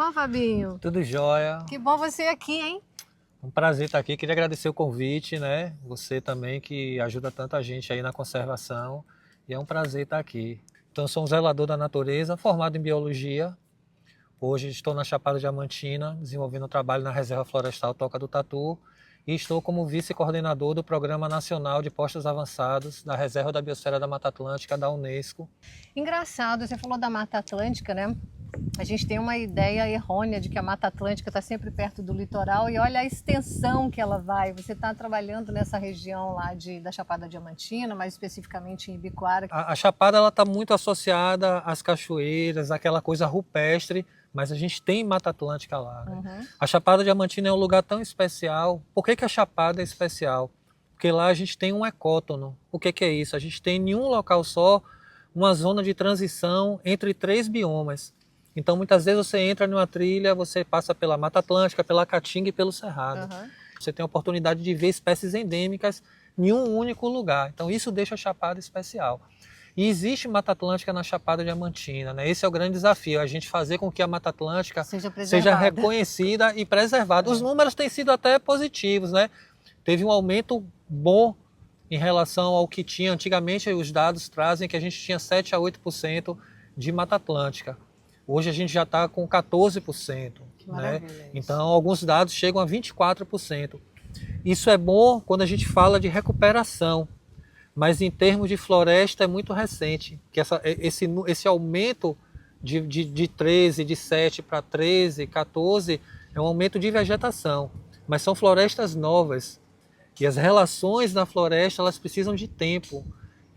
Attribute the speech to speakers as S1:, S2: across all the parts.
S1: bom, Fabinho?
S2: Tudo jóia.
S1: Que bom você aqui, hein?
S2: Um prazer estar aqui. Queria agradecer o convite, né? Você também que ajuda tanta gente aí na conservação. E é um prazer estar aqui. Então, eu sou um zelador da natureza, formado em biologia. Hoje estou na Chapada Diamantina, desenvolvendo um trabalho na Reserva Florestal Toca do Tatu. E estou como vice-coordenador do Programa Nacional de Postos Avançados da Reserva da Biosfera da Mata Atlântica da Unesco.
S1: Engraçado, você falou da Mata Atlântica, né? A gente tem uma ideia errônea de que a Mata Atlântica está sempre perto do litoral e olha a extensão que ela vai. Você está trabalhando nessa região lá da Chapada Diamantina, mais especificamente em Ibicoara.
S2: A Chapada está muito associada às cachoeiras, aquela coisa rupestre, mas a gente tem Mata Atlântica lá. Né?
S1: Uhum.
S2: A Chapada Diamantina é um lugar tão especial. Por que a Chapada é especial? Porque lá a gente tem um ecótono. O que é isso? A gente tem em um local só uma zona de transição entre 3 biomas. Então, muitas vezes você entra numa trilha, você passa pela Mata Atlântica, pela Caatinga e pelo Cerrado.
S1: Uhum.
S2: Você tem a oportunidade de ver espécies endêmicas em um único lugar. Então, isso deixa a Chapada especial. E existe Mata Atlântica na Chapada Diamantina, né? Esse é o grande desafio, a gente fazer com que a Mata Atlântica seja reconhecida e preservada. Os números têm sido até positivos, né? Teve um aumento bom em relação ao que tinha antigamente. Os dados trazem que a gente tinha 7 a 8% de Mata Atlântica. Hoje a gente já está com 14%. Né? Então, alguns dados chegam a 24%. Isso é bom quando a gente fala de recuperação, mas em termos de floresta é muito recente. Que esse aumento de 13, de 7 para 13, 14, é um aumento de vegetação. Mas são florestas novas. E as relações na floresta, elas precisam de tempo.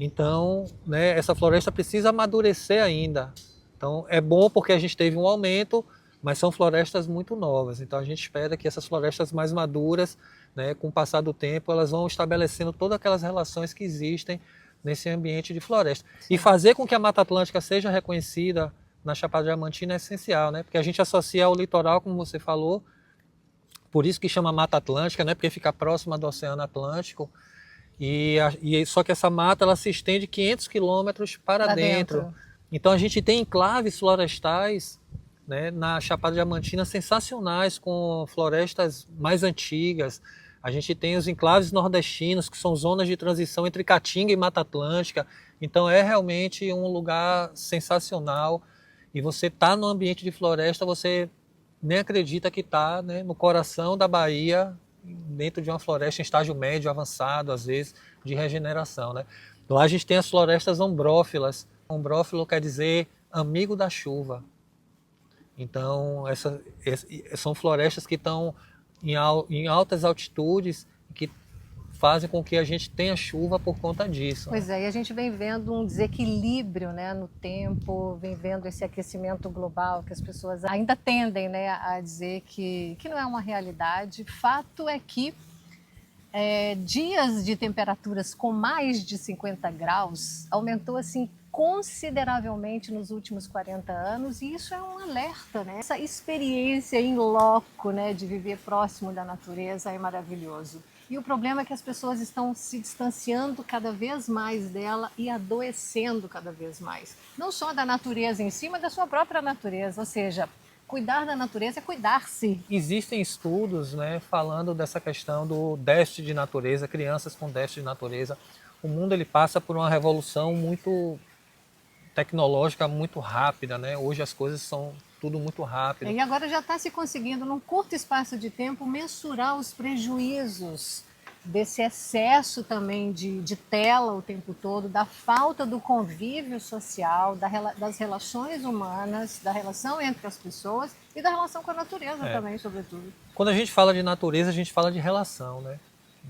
S2: Então, né, essa floresta precisa amadurecer ainda. Então, é bom porque a gente teve um aumento, mas são florestas muito novas. Então, a gente espera que essas florestas mais maduras, né, com o passar do tempo, elas vão estabelecendo todas aquelas relações que existem nesse ambiente de floresta. Sim. E fazer com que a Mata Atlântica seja reconhecida na Chapada Diamantina é essencial, né? Porque a gente associa ao litoral, como você falou, por isso que chama Mata Atlântica, né? Porque fica próxima do Oceano Atlântico. Só que essa mata ela se estende 500 quilômetros para dentro. Então a gente tem enclaves florestais, né, na Chapada Diamantina sensacionais, com florestas mais antigas. A gente tem os enclaves nordestinos, que são zonas de transição entre Caatinga e Mata Atlântica. Então é realmente um lugar sensacional. E você está no ambiente de floresta, você nem acredita que está, né, no coração da Bahia, dentro de uma floresta em estágio médio, avançado, às vezes, de regeneração. Né? Lá a gente tem as florestas ombrófilas. Ombrófilo quer dizer amigo da chuva. Então, são florestas que estão em altas altitudes, que fazem com que a gente tenha chuva por conta disso.
S1: Pois é, e a gente vem vendo um desequilíbrio, né, no tempo, vem vendo esse aquecimento global, que as pessoas ainda tendem, né, a dizer que não é uma realidade. Fato é que dias de temperaturas com mais de 50 graus aumentou assim consideravelmente nos últimos 40 anos, e isso é um alerta, né? Essa experiência in loco, né, de viver próximo da natureza é maravilhoso. E o problema é que as pessoas estão se distanciando cada vez mais dela e adoecendo cada vez mais. Não só da natureza em si, mas da sua própria natureza, ou seja, cuidar da natureza é cuidar-se.
S2: Existem estudos, né, falando dessa questão do déficit de natureza, crianças com déficit de natureza. O mundo ele passa por uma revolução muito tecnológica, muito rápida, né? Hoje as coisas são tudo muito rápido.
S1: E agora já está se conseguindo, num curto espaço de tempo, mensurar os prejuízos desse excesso também de tela o tempo todo, da falta do convívio social, das relações humanas, da relação entre as pessoas e da relação com a natureza também, sobretudo.
S2: Quando a gente fala de natureza, a gente fala de relação, né?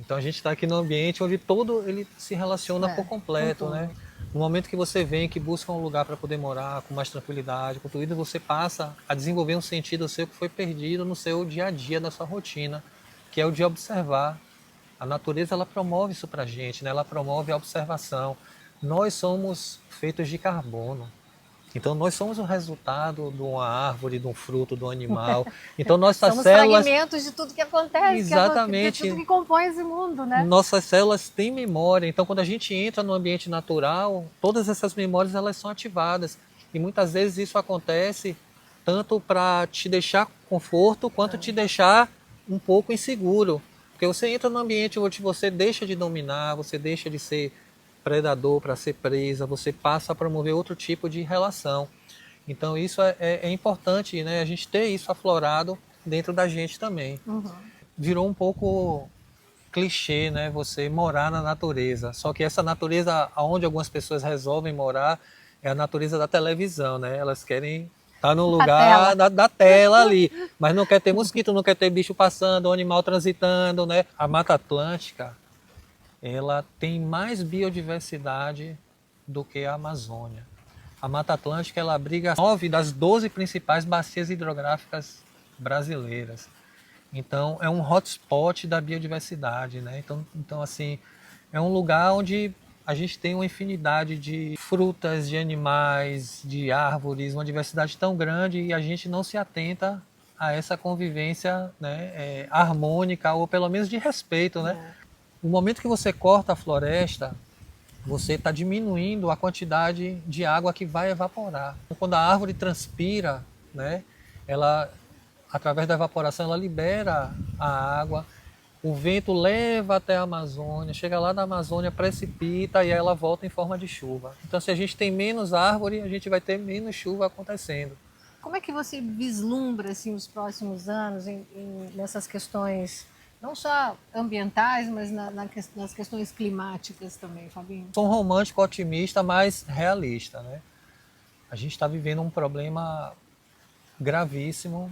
S2: Então a gente está aqui num ambiente onde todo ele se relaciona por completo, né? No momento que você vem, que busca um lugar para poder morar com mais tranquilidade, com tudo, você passa a desenvolver um sentido seu que foi perdido no seu dia a dia, da sua rotina, que é o de observar. A natureza ela promove isso para a gente, né? Ela promove a observação. Nós somos feitos de carbono. Então nós somos o resultado de uma árvore, de um fruto, de um animal. Então nossas
S1: somos
S2: células...
S1: fragmentos de tudo que acontece,
S2: exatamente,
S1: de tudo que compõe esse mundo, né?
S2: Nossas células têm memória. Então quando a gente entra no ambiente natural, todas essas memórias elas são ativadas. E muitas vezes isso acontece tanto para te deixar conforto, quanto te deixar um pouco inseguro. Porque você entra no ambiente onde você deixa de dominar, você deixa de ser predador para ser presa, você passa a promover outro tipo de relação. Então isso é importante, né? A gente ter isso aflorado dentro da gente também. Virou um pouco clichê, né? Você morar na natureza. Só que essa natureza, onde algumas pessoas resolvem morar, é a natureza da televisão, né? Elas querem estar no lugar da tela ali, mas não quer ter mosquito, não quer ter bicho passando, animal transitando, né? A Mata Atlântica, ela tem mais biodiversidade do que a Amazônia. A Mata Atlântica, ela abriga 9 das 12 principais bacias hidrográficas brasileiras. Então, é um hotspot da biodiversidade, né? Então, assim, é um lugar onde a gente tem uma infinidade de frutas, de animais, de árvores, uma diversidade tão grande e a gente não se atenta a essa convivência, né, harmônica ou pelo menos de respeito, né? No momento que você corta a floresta, você está diminuindo a quantidade de água que vai evaporar. Quando a árvore transpira, né, ela, através da evaporação, ela libera a água, o vento leva até a Amazônia, chega lá na Amazônia, precipita e aí ela volta em forma de chuva. Então, se a gente tem menos árvore, a gente vai ter menos chuva acontecendo.
S1: Como é que você vislumbra assim, os próximos anos nessas questões, não só ambientais, mas nas questões climáticas também, Fabinho?
S2: Sou um romântico otimista, mas realista, né? A gente está vivendo um problema gravíssimo,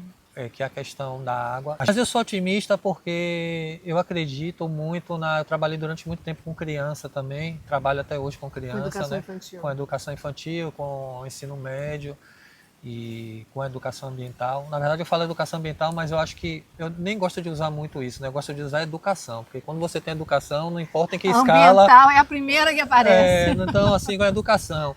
S2: que é a questão da água. Mas eu sou otimista porque eu acredito muito eu trabalhei durante muito tempo com criança também, trabalho até hoje com criança,
S1: com educação
S2: né?
S1: infantil.
S2: Com educação infantil, com ensino médio e com educação ambiental. Na verdade eu falo educação ambiental, mas eu acho que eu nem gosto de usar muito isso, né? Eu gosto de usar educação, porque quando você tem educação, não importa em que escala...
S1: Ambiental é a primeira que aparece.
S2: Então, assim, com a educação.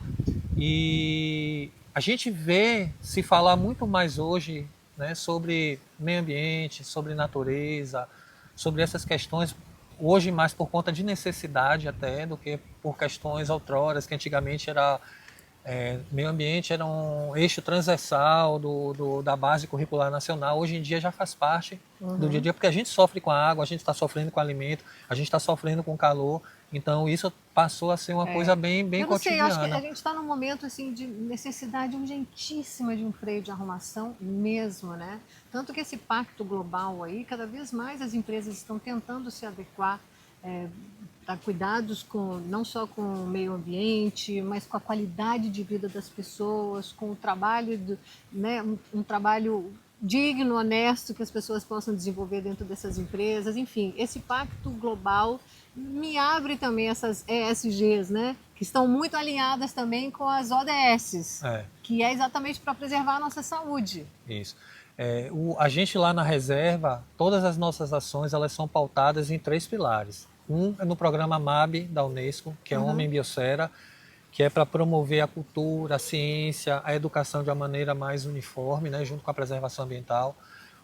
S2: E a gente vê se falar muito mais hoje, né, sobre meio ambiente, sobre natureza, sobre essas questões, hoje mais por conta de necessidade até, do que por questões outroras, que antigamente era... meio ambiente era um eixo transversal da base curricular nacional. Hoje em dia já faz parte do dia a dia, porque a gente sofre com a água, a gente está sofrendo com o alimento, a gente está sofrendo com o calor. Então isso passou a ser uma coisa bem
S1: eu não sei,
S2: cotidiana.
S1: acho que a gente está num momento assim, de necessidade urgentíssima de um freio de arrumação mesmo, né? Tanto que esse pacto global aí, cada vez mais as empresas estão tentando se adequar a cuidados não só com o meio ambiente, mas com a qualidade de vida das pessoas, com o trabalho, né, um trabalho digno, honesto, que as pessoas possam desenvolver dentro dessas empresas. Enfim, esse pacto global me abre também essas ESGs, né, que estão muito alinhadas também com as ODS, que é exatamente para preservar a nossa saúde.
S2: Isso. A gente lá na reserva, todas as nossas ações, elas são pautadas em 3 pilares. Um é no programa MAB da Unesco, que é Homem Biosfera, que é para promover a cultura, a ciência, a educação de uma maneira mais uniforme, né, junto com a preservação ambiental.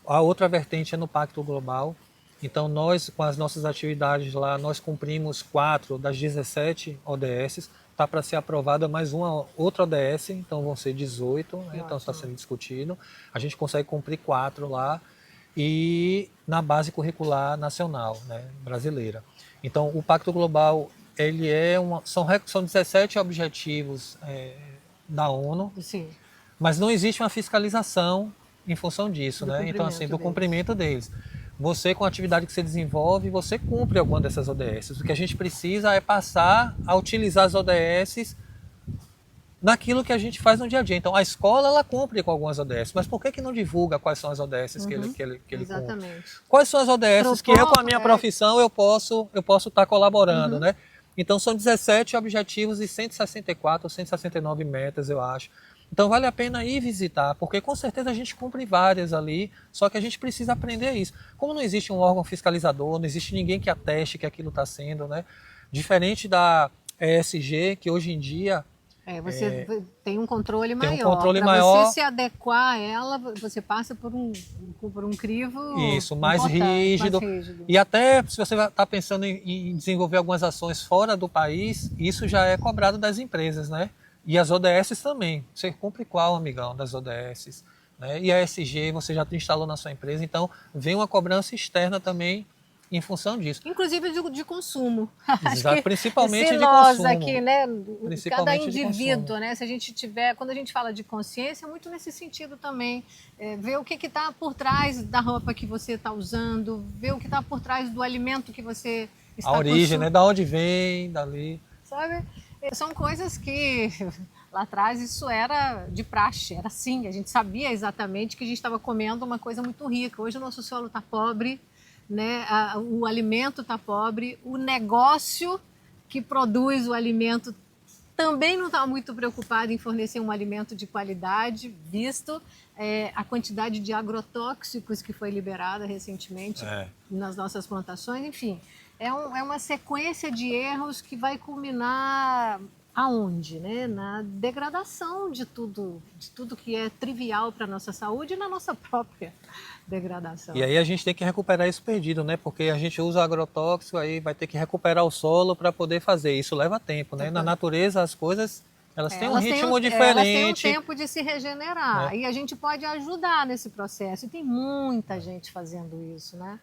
S2: A outra vertente é no Pacto Global. Então nós, com as nossas atividades lá, nós cumprimos 4 das 17 ODS. Está para ser aprovada mais uma outra ODS, então vão ser 18, né, então está sendo discutido. A gente consegue cumprir 4 lá e na base curricular nacional, né, brasileira. Então, o Pacto Global, ele são 17 objetivos da ONU,
S1: Sim.
S2: mas não existe uma fiscalização em função disso, né? Então, assim, do cumprimento deles. Você, com a atividade que você desenvolve, você cumpre alguma dessas ODS. O que a gente precisa é passar a utilizar as ODS naquilo que a gente faz no dia a dia. Então, a escola, ela cumpre com algumas ODS, mas por que não divulga quais são as ODS que ele
S1: Exatamente.
S2: cumpre? Quais são as ODS que eu, com a minha profissão, eu posso estar colaborando, né? Então, são 17 objetivos e 164 ou 169 metas, eu acho. Então, vale a pena ir visitar, porque com certeza a gente cumpre várias ali, só que a gente precisa aprender isso. Como não existe um órgão fiscalizador, não existe ninguém que ateste que aquilo está sendo, né? Diferente da ESG, que hoje em dia...
S1: Você tem um controle maior.
S2: Tem um controle
S1: Para
S2: maior.
S1: você se adequar a ela, você passa por um crivo
S2: mais rígido. E até se você está pensando em desenvolver algumas ações fora do país, isso já é cobrado das empresas, né? E as ODS também. Você cumpre qual, amigão, das ODS? né? E a ESG você já instalou na sua empresa, então vem uma cobrança externa também em função disso.
S1: Inclusive de consumo. Acho que
S2: Principalmente
S1: se
S2: de
S1: nós
S2: consumo.
S1: aqui, né, cada
S2: Principalmente de
S1: indivíduo,
S2: consumo.
S1: né, se a gente tiver, quando a gente fala de consciência, é muito nesse sentido também, ver o que está por trás da roupa que você está usando, ver o que está por trás do alimento que você está
S2: A origem,
S1: consumindo,
S2: né? Da onde vem, dali.
S1: sabe? São coisas que lá atrás isso era de praxe, era assim, a gente sabia exatamente que a gente estava comendo uma coisa muito rica. Hoje o nosso solo está pobre, né? O alimento está pobre, o negócio que produz o alimento também não está muito preocupado em fornecer um alimento de qualidade, visto a quantidade de agrotóxicos que foi liberada recentemente nas nossas plantações. Enfim, é uma sequência de erros que vai culminar aonde? Né? Na degradação de tudo que é trivial para a nossa saúde e na nossa própria degradação.
S2: E aí a gente tem que recuperar isso perdido, né? Porque a gente usa agrotóxico, aí vai ter que recuperar o solo para poder fazer. Isso leva tempo, né? Na natureza as coisas, elas têm um ritmo diferente.
S1: Elas têm um tempo de se regenerar.
S2: Né?
S1: E a gente pode ajudar nesse processo. E tem muita gente fazendo isso, né?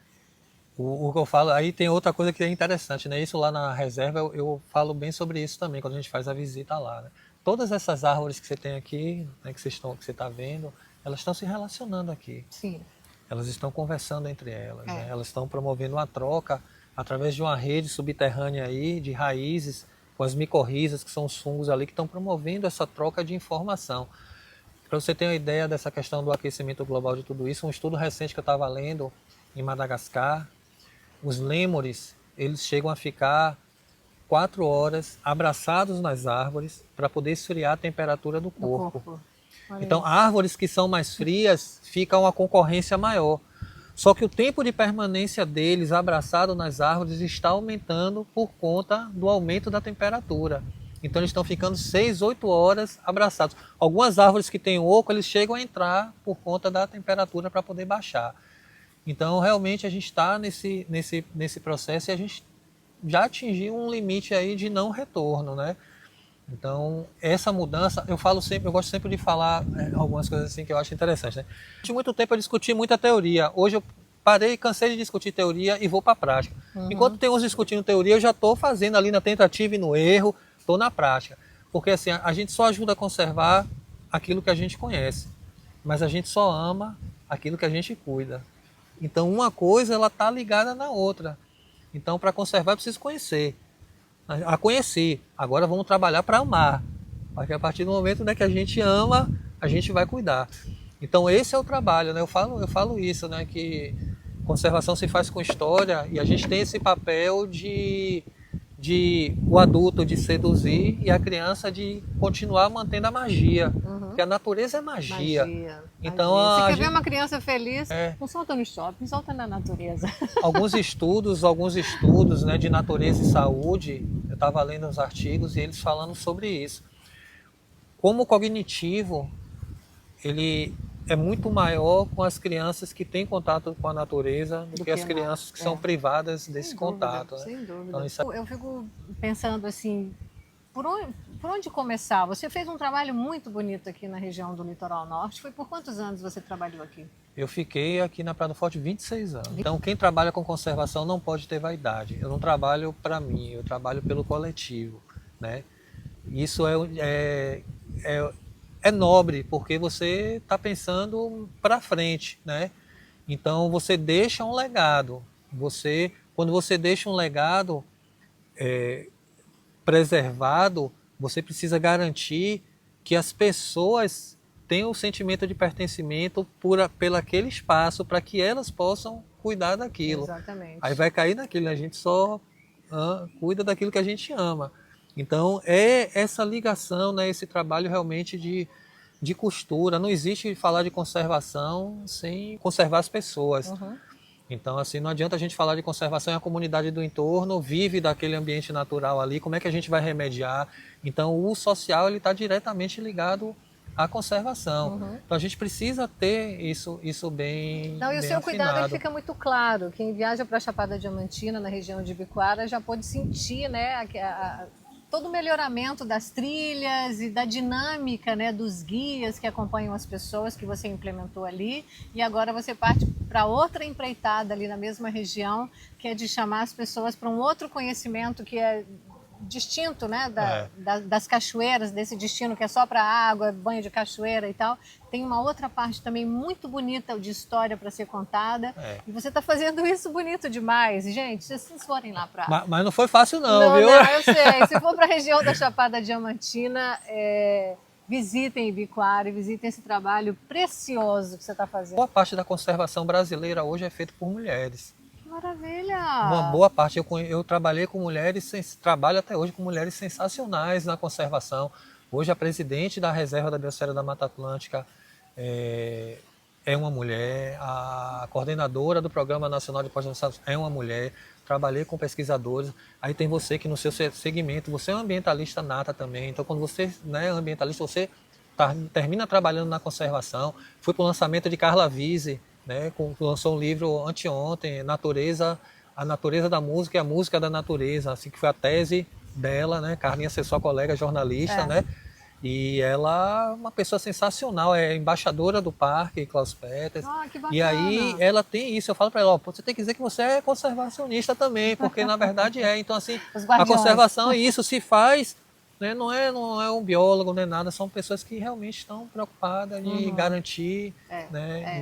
S2: O que eu falo, aí tem outra coisa que é interessante, né? Isso lá na reserva eu falo bem sobre isso também, quando a gente faz a visita lá, né? Todas essas árvores que você tem aqui, né, que você está vendo, elas estão se relacionando aqui.
S1: Sim.
S2: Elas estão conversando entre elas, né? Elas estão promovendo uma troca através de uma rede subterrânea aí de raízes, com as micorrizas, que são os fungos ali, que estão promovendo essa troca de informação. Para você ter uma ideia dessa questão do aquecimento global de tudo isso, um estudo recente que eu estava lendo em Madagascar, os lêmures, eles chegam a ficar 4 horas abraçados nas árvores para poder esfriar a temperatura do corpo. Então, árvores que são mais frias, fica uma concorrência maior. Só que o tempo de permanência deles abraçados nas árvores está aumentando por conta do aumento da temperatura. Então, eles estão ficando 6, 8 horas abraçados. Algumas árvores que têm oco, eles chegam a entrar por conta da temperatura para poder baixar. Então, realmente, a gente está nesse processo e a gente já atingiu um limite aí de não retorno, né? Então, essa mudança, eu gosto sempre de falar algumas coisas assim que eu acho interessante, né? Durante muito tempo eu discuti muita teoria. Hoje eu cansei de discutir teoria e vou para a prática. Enquanto tem uns discutindo teoria, eu já estou fazendo ali na tentativa e no erro, estou na prática. Porque assim, a gente só ajuda a conservar aquilo que a gente conhece, mas a gente só ama aquilo que a gente cuida. Então, uma coisa ela está ligada na outra. Então, para conservar, eu preciso conhecer. A conhecer. Agora vamos trabalhar para amar. Porque a partir do momento, né, que a gente ama, a gente vai cuidar. Então esse é o trabalho, né? Eu falo isso, né, que conservação se faz com história e a gente tem esse papel de o adulto de seduzir e a criança de continuar mantendo a magia. Porque a natureza é magia. Então,
S1: você quer ver uma criança feliz? Não solta no shopping, solta na natureza.
S2: Alguns estudos, né, de natureza e saúde, eu estava lendo uns artigos e eles falando sobre isso. Como o cognitivo, ele é muito maior com as crianças que têm contato com a natureza do que as crianças que são privadas desse contato. Né?
S1: Sem dúvida.
S2: Então, isso...
S1: Eu fico pensando assim, por onde começar? Você fez um trabalho muito bonito aqui na região do Litoral Norte. Foi por quantos anos você trabalhou aqui?
S2: Eu fiquei aqui na Praia do Forte 26 anos. Então, quem trabalha com conservação não pode ter vaidade. Eu não trabalho para mim, eu trabalho pelo coletivo. Né? Isso é nobre, porque você está pensando para frente, né? Então você deixa um legado. Quando você deixa um legado preservado, você precisa garantir que as pessoas tenham o sentimento de pertencimento pelo aquele espaço, para que elas possam cuidar daquilo.
S1: Exatamente.
S2: Aí vai cair naquilo, a gente só cuida daquilo que a gente ama. Então, é essa ligação, né, esse trabalho realmente de costura. Não existe falar de conservação sem conservar as pessoas. Então, assim, não adianta a gente falar de conservação e a comunidade do entorno vive daquele ambiente natural ali. Como é que a gente vai remediar? Então, o social está diretamente ligado à conservação. Então, a gente precisa ter isso bem
S1: Não, e o
S2: bem
S1: seu
S2: afinado.
S1: cuidado ele fica muito claro. Quem viaja para a Chapada Diamantina, na região de Ibicoara, já pode sentir, né, todo o melhoramento das trilhas e da dinâmica, né, dos guias que acompanham as pessoas que você implementou ali, e agora você parte para outra empreitada ali na mesma região, que é de chamar as pessoas para um outro conhecimento que é distinto, né, das cachoeiras, desse destino que é só para água, banho de cachoeira e tal. Tem uma outra parte também muito bonita de história para ser contada, e você está fazendo isso bonito demais. Gente, se vocês forem lá para...
S2: Mas não foi fácil não, viu?
S1: Não, eu sei. Se for para a região da Chapada Diamantina, visitem Ibicoara e visitem esse trabalho precioso que você está fazendo.
S2: Boa parte da conservação brasileira hoje é feita por mulheres.
S1: Maravilha!
S2: Uma boa parte. Eu trabalhei com mulheres, trabalho até hoje com mulheres sensacionais na conservação. Hoje a presidente da Reserva da Biosfera da Mata Atlântica é uma mulher, a coordenadora do Programa Nacional de Pós-Graduação é uma mulher. Trabalhei com pesquisadores. Aí tem você que no seu segmento, você é um ambientalista nata também. Então quando você é ambientalista, você termina trabalhando na conservação. Fui para o lançamento de Carla Vise, né, lançou um livro anteontem, A Natureza da Música e a Música da Natureza, assim, que foi a tese dela, né? Carlinha ser sua colega jornalista, né? E ela é uma pessoa sensacional, é embaixadora do parque, Klaus Peters.
S1: Que bacana.
S2: E aí ela tem isso, eu falo para ela, ó, você tem que dizer que você é conservacionista também, porque na verdade é. Então assim, a conservação é isso, se faz, né, não é um biólogo, não é nada, são pessoas que realmente estão preocupadas de garantir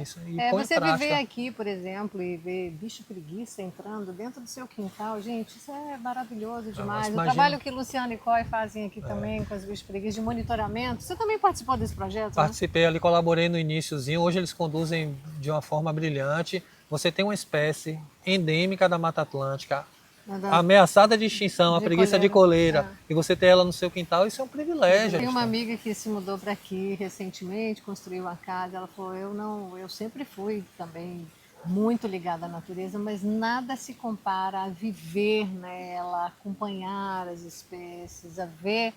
S2: isso. E põe
S1: você
S2: em prática.
S1: viver aqui, por exemplo, e ver bicho preguiça entrando dentro do seu quintal, gente, isso é maravilhoso demais. O trabalho que Luciano e Coy fazem aqui também com as bichos preguiças de monitoramento. Você também participou desse projeto?
S2: Participei ali, colaborei no iniciozinho. Hoje eles conduzem de uma forma brilhante. Você tem uma espécie endêmica da Mata Atlântica, ameaçada de extinção, a preguiça de coleira, e você ter ela no seu quintal, isso é um privilégio.
S1: Tem uma amiga que se mudou para aqui recentemente, construiu uma casa, ela falou, eu sempre fui também muito ligada à natureza, mas nada se compara a viver nela, a acompanhar as espécies, a ver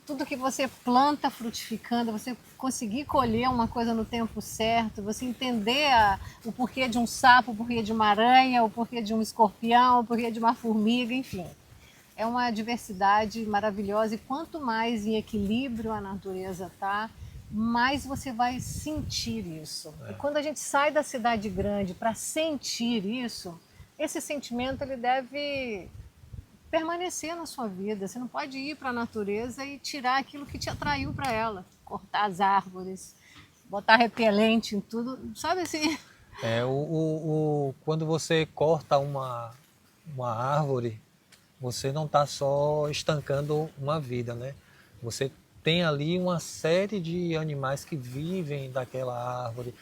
S1: tudo que você planta frutificando, você conseguir colher uma coisa no tempo certo, você entender o porquê de um sapo, o porquê de uma aranha, o porquê de um escorpião, o porquê de uma formiga, enfim. É uma diversidade maravilhosa e quanto mais em equilíbrio a natureza está, mais você vai sentir isso. E quando a gente sai da cidade grande para sentir isso, esse sentimento ele deve permanecer na sua vida. Você não pode ir para a natureza e tirar aquilo que te atraiu para ela. Cortar as árvores, botar repelente em tudo, sabe assim?
S2: Quando você corta uma árvore, você não está só estancando uma vida, né? Você tem ali uma série de animais que vivem daquela árvore,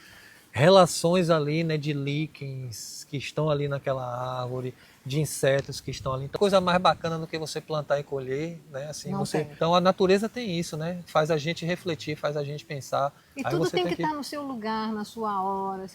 S2: relações ali, né, de líquens que estão ali naquela árvore, de insetos que estão ali. Então, coisa mais bacana do que você plantar e colher, né? Assim, então a natureza tem isso, né? Faz a gente refletir, faz a gente pensar.
S1: E tudo tem que estar no seu lugar, na sua hora.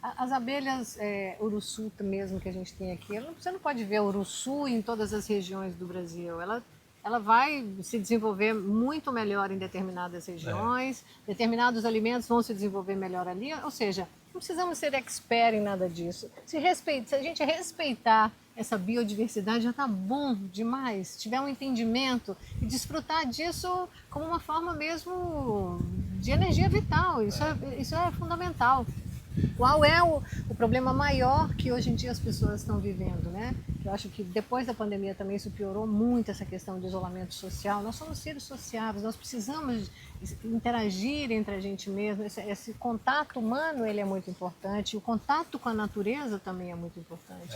S1: As abelhas uruçu mesmo que a gente tem aqui, você não pode ver uruçu em todas as regiões do Brasil. Ela vai se desenvolver muito melhor em determinadas regiões, determinados alimentos vão se desenvolver melhor ali, ou seja, não precisamos ser expert em nada disso. Se a gente respeitar essa biodiversidade já está bom demais, se tiver um entendimento e desfrutar disso como uma forma mesmo de energia vital, isso é fundamental. Qual é o problema maior que hoje em dia as pessoas estão vivendo, né? Eu acho que depois da pandemia também isso piorou muito, essa questão de isolamento social. Nós somos seres sociáveis, nós precisamos interagir entre a gente mesmo. Esse contato humano ele é muito importante, o contato com a natureza também é muito importante.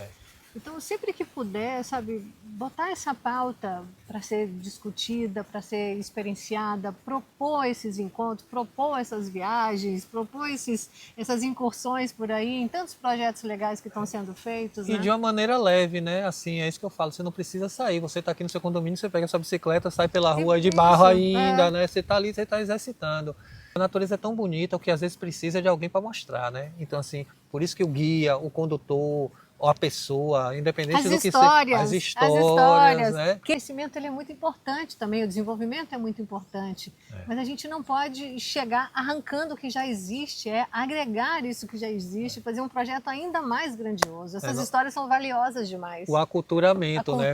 S1: Então, sempre que puder, sabe, botar essa pauta para ser discutida, para ser experienciada, propor esses encontros, propor essas viagens, propor essas incursões por aí, em tantos projetos legais que estão sendo feitos.
S2: E de uma maneira leve, né? Assim, é isso que eu falo, você não precisa sair, você está aqui no seu condomínio, você pega a sua bicicleta, sai pela rua de barro ainda, né? Você está ali, você está exercitando. A natureza é tão bonita, o que às vezes precisa é de alguém para mostrar, né? Então, assim, por isso que o guia, o condutor, a pessoa, independente
S1: As
S2: do que
S1: histórias,
S2: seja, as histórias, né?
S1: O crescimento ele é muito importante também, o desenvolvimento é muito importante, mas a gente não pode chegar arrancando o que já existe, é agregar isso que já existe, fazer um projeto ainda mais grandioso. Essas histórias são valiosas demais.
S2: O aculturamento, né?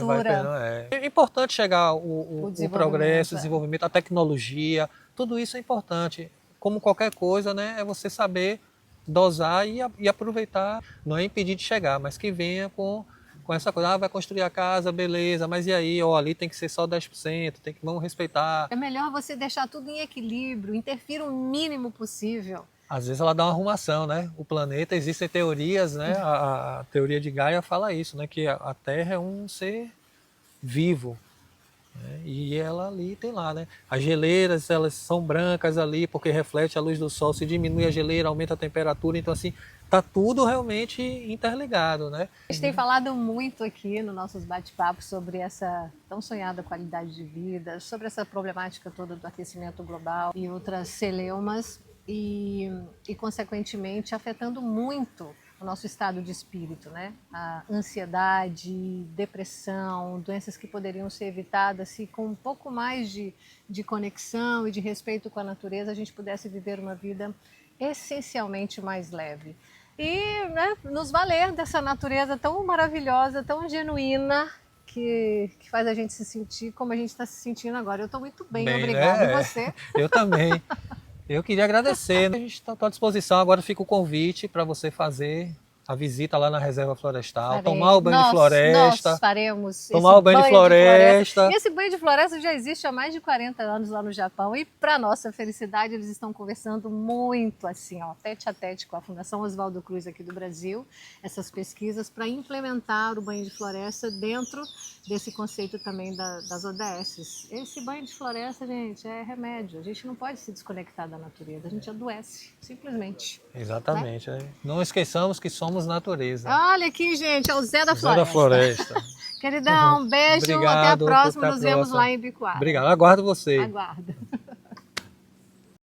S2: É importante chegar o progresso, o desenvolvimento, a tecnologia, tudo isso é importante. Como qualquer coisa, né? É você saber dosar e aproveitar, não é impedir de chegar, mas que venha com essa coisa, vai construir a casa, beleza, mas e aí, ó, ali tem que ser só 10%, vamos respeitar.
S1: É melhor você deixar tudo em equilíbrio, interfira o mínimo possível.
S2: Às vezes ela dá uma arrumação, né? O planeta, existem teorias, né? A teoria de Gaia fala isso, né? Que a Terra é um ser vivo. E ela ali tem lá, né? As geleiras, elas são brancas ali porque reflete a luz do sol, se diminui a geleira, aumenta a temperatura, então assim, tá tudo realmente interligado, né?
S1: A gente tem falado muito aqui nos nossos bate-papos sobre essa tão sonhada qualidade de vida, sobre essa problemática toda do aquecimento global e outras celeumas e consequentemente afetando muito o nosso estado de espírito, né? A ansiedade, depressão, doenças que poderiam ser evitadas se com um pouco mais de conexão e de respeito com a natureza a gente pudesse viver uma vida essencialmente mais leve. E né, nos valer dessa natureza tão maravilhosa, tão genuína, que faz a gente se sentir como a gente está se sentindo agora. Eu estou muito bem, obrigada.
S2: Né?
S1: E você?
S2: Eu também. Eu queria agradecer, né? A gente está à disposição, agora fica o convite para você fazer a visita lá na Reserva Florestal, tomar o banho de floresta.
S1: Nós faremos
S2: tomar o banho de floresta.
S1: E esse banho de floresta já existe há mais de 40 anos lá no Japão e para nossa felicidade eles estão conversando muito assim, ó, tete a tete com a Fundação Oswaldo Cruz aqui do Brasil, essas pesquisas para implementar o banho de floresta dentro desse conceito também das ODSs. Esse banho de floresta, gente, é remédio. A gente não pode se desconectar da natureza, a gente adoece, simplesmente.
S2: Exatamente. Né? Não esqueçamos que somos natureza.
S1: Olha aqui, gente, é o Zé da Floresta.
S2: Zé da Floresta.
S1: Queridão, um beijo,
S2: Obrigado,
S1: até a próxima, nos vemos lá em Ibicoara.
S2: Obrigado, aguardo você.
S1: Aguardo.